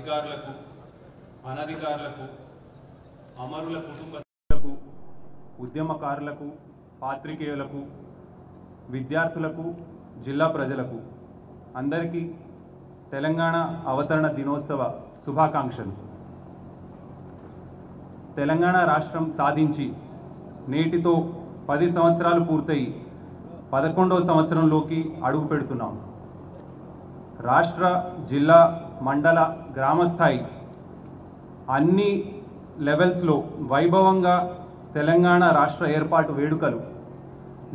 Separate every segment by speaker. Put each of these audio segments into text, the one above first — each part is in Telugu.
Speaker 1: అధికారులకు, అనధికారులకు, అమరుల కుటుంబ సభ్యులకు, ఉద్యమకారులకు, పాత్రికేయులకు, విద్యార్థులకు, జిల్లా ప్రజలకు అందరికీ తెలంగాణ అవతరణ దినోత్సవ శుభాకాంక్షలు. తెలంగాణ రాష్ట్రం సాధించి నేటితో 10 సంవత్సరాలు పూర్తయి 11వ సంవత్సరంలోకి అడుగు పెడుతున్నాం. రాష్ట్ర, జిల్లా, మండల, గ్రామ స్థాయి అన్ని లెవెల్స్లో వైభవంగా తెలంగాణ రాష్ట్ర ఏర్పాటు వేడుకలు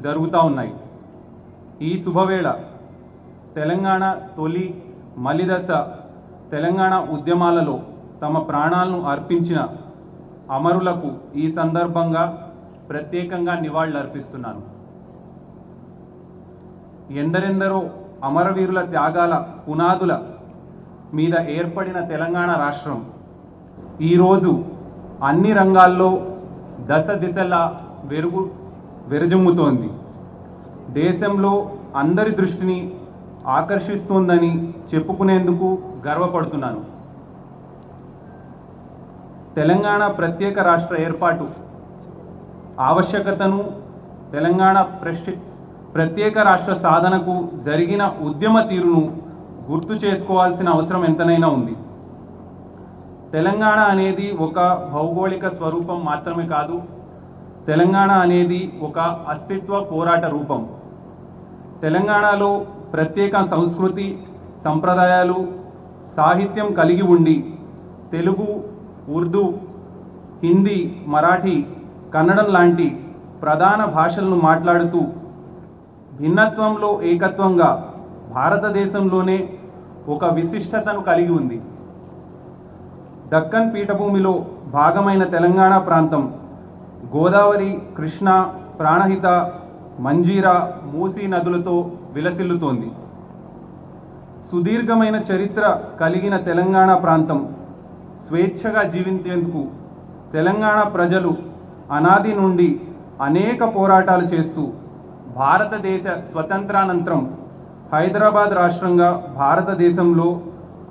Speaker 1: జరుగుతూ ఉన్నాయి. ఈ శుభవేళ తెలంగాణ తొలి మలిదశ తెలంగాణ ఉద్యమాలలో తమ ప్రాణాలను అర్పించిన అమరులకు ఈ సందర్భంగా ప్రత్యేకంగా నివాళులర్పిస్తున్నాను. ఎందరెందరో అమరవీరుల త్యాగాల పునాదుల మీద ఏర్పడిన తెలంగాణ రాష్ట్రం ఈరోజు అన్ని రంగాల్లో దశ దిశలా విరజిమ్ముతోంది. దేశంలో అందరి దృష్టిని ఆకర్షిస్తోందని చెప్పుకునేందుకు గర్వపడుతున్నాను. తెలంగాణ ప్రత్యేక రాష్ట్ర ఏర్పాటు ఆవశ్యకతను, తెలంగాణ ప్రత్యేక రాష్ట్ర సాధనకు జరిగిన ఉద్యమ తీరును గుర్తు చేసుకోవాల్సిన అవసరం ఎంతనైనా ఉంది. తెలంగాణ అనేది ఒక భౌగోళిక స్వరూపం మాత్రమే కాదు, తెలంగాణ అనేది ఒక అస్తిత్వ పోరాట రూపం. తెలంగాణలో ప్రత్యేక సంస్కృతి, సంప్రదాయాలు, సాహిత్యం కలిగి ఉండి తెలుగు, ఉర్దూ, హిందీ, మరాఠీ, కన్నడం లాంటి ప్రధాన భాషలను మాట్లాడుతూ భిన్నత్వంలో ఏకత్వంగా భారతదేశంలోనే ఒక విశిష్టతను కలిగి ఉంది. దక్కన్ పీఠభూమిలో భాగమైన తెలంగాణ ప్రాంతం గోదావరి, కృష్ణ, ప్రాణహిత, మంజీరా, మూసీ నదులతో విలసిల్లుతోంది. సుదీర్ఘమైన చరిత్ర కలిగిన తెలంగాణ ప్రాంతం స్వేచ్ఛగా జీవించేందుకు తెలంగాణ ప్రజలు అనాది నుండి అనేక పోరాటాలు చేస్తూ భారతదేశ స్వతంత్రానంతరం హైదరాబాద్ రాష్ట్రంగా భారతదేశంలో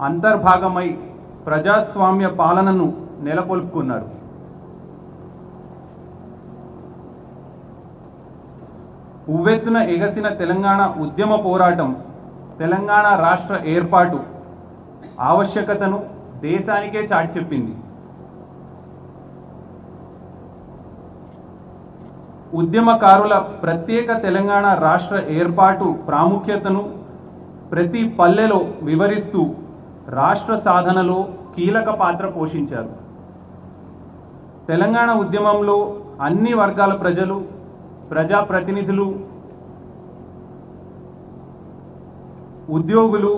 Speaker 1: అంతర్భాగమై ప్రజాస్వామ్య పాలనను నెలకొల్పుకున్నారు. ఉవ్వెత్తున ఎగసిన తెలంగాణ ఉద్యమ పోరాటం తెలంగాణ రాష్ట్ర ఏర్పాటు ఆవశ్యకతను దేశానికే చాటి చెప్పింది. ఉద్యమకారుల ప్రత్యేక తెలంగాణ రాష్ట్ర ఏర్పాటు ప్రాముఖ్యతను ప్రతి పల్లెలో వివరిస్తూ రాష్ట్ర సాధనలో కీలక పాత్ర పోషించారు. తెలంగాణ ఉద్యమంలో అన్ని వర్గాల ప్రజలు, ప్రజాప్రతినిధులు, ఉద్యోగులు,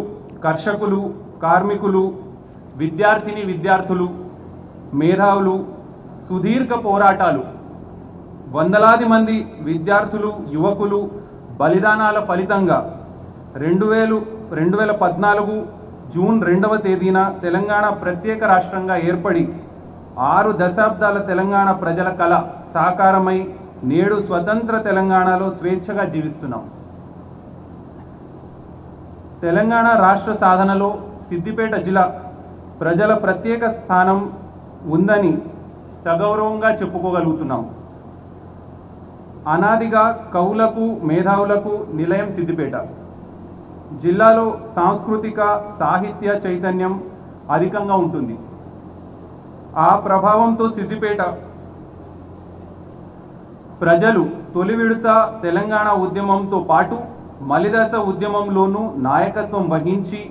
Speaker 1: కర్షకులు, కార్మికులు, విద్యార్థులు, మేధావులు, సుదీర్ఘ పోరాటాలు, వందలాది మంది విద్యార్థులు, యువకులు బలిదానాల ఫలితంగా 2014 జూన్ 2వ తేదీన తెలంగాణ ప్రత్యేక రాష్ట్రంగా ఏర్పడి 6 దశాబ్దాల తెలంగాణ ప్రజల కళ సాకారమై నేడు స్వతంత్ర తెలంగాణలో స్వేచ్ఛగా జీవిస్తున్నాం. తెలంగాణ రాష్ట్ర సాధనలో సిద్దిపేట జిల్లా ప్రజల ప్రత్యేక స్థానం ఉందని సగౌరవంగా చెప్పుకోగలుగుతున్నాం. అనాదిగా కవులకు, మేధావులకు నిలయం సిద్దిపేట. జిల్లాలో సాంస్కృతిక, సాహిత్య చైతన్యం అధికంగా ఉంటుంది. ఆ ప్రభావంతో సిద్దిపేట ప్రజలు తొలి విడత తెలంగాణ ఉద్యమంతో పాటు మలిదశ ఉద్యమంలోనూ నాయకత్వం వహించి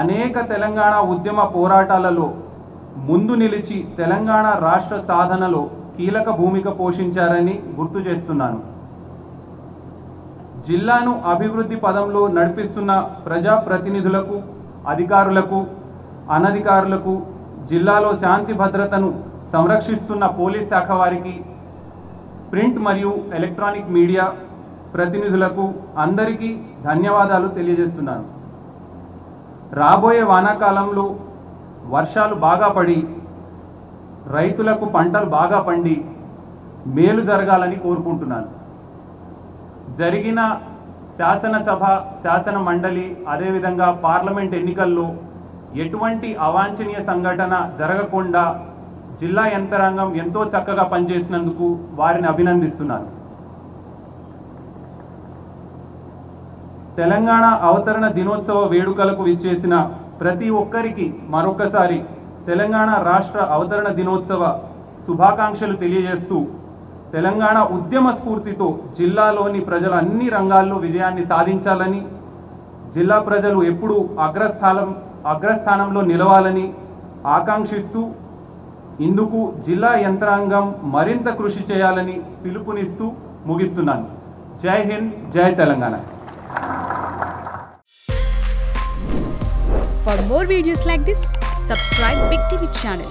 Speaker 1: అనేక తెలంగాణ ఉద్యమ పోరాటాలలో ముందు నిలిచి తెలంగాణ రాష్ట్ర సాధనలో కీలక భూమిక పోషించారని గుర్తు చేస్తున్నాను. జిల్లాను అభివృద్ధి పదంలో నడిపిస్తున్న ప్రజాప్రతినిధులకు, అధికారులకు, అనధికారులకు, జిల్లాలో శాంతి భద్రతను సంరక్షిస్తున్న పోలీస్ శాఖ వారికి, ప్రింట్ మరియు ఎలక్ట్రానిక్ మీడియా ప్రతినిధులకు అందరికీ ధన్యవాదాలు తెలియజేస్తున్నాను. రాబోయే వానాకాలంలో వర్షాలు బాగా పడి రైతులకు పంటలు బాగా పండి మేలు జరగాలని కోరుకుంటున్నాను. జరిగిన శాసనసభ, శాసన మండలి, అదేవిధంగా పార్లమెంట్ ఎన్నికల్లో ఎటువంటి అవాంఛనీయ సంఘటన జరగకుండా జిల్లా యంత్రాంగం ఎంతో చక్కగా పనిచేసినందుకు వారిని అభినందిస్తున్నాను. తెలంగాణ అవతరణ దినోత్సవ వేడుకలకు విచ్చేసిన ప్రతి ఒక్కరికి మరొకసారి తెలంగాణ రాష్ట్ర అవతరణ దినోత్సవ శుభాకాంక్షలు తెలియజేస్తూ తెలంగాణ ఉద్యమ స్ఫూర్తితో జిల్లాలోని ప్రజలు అన్ని రంగాల్లో విజయాన్ని సాధించాలని, జిల్లా ప్రజలు ఎప్పుడూ అగ్రస్థానంలో నిలవాలని ఆకాంక్షిస్తూ ఇందుకు జిల్లా యంత్రాంగం మరింత కృషి చేయాలని పిలుపునిస్తూ ముగిస్తున్నాను. జై హింద్, జై Telangana.
Speaker 2: For more videos like this, subscribe Big TV channel.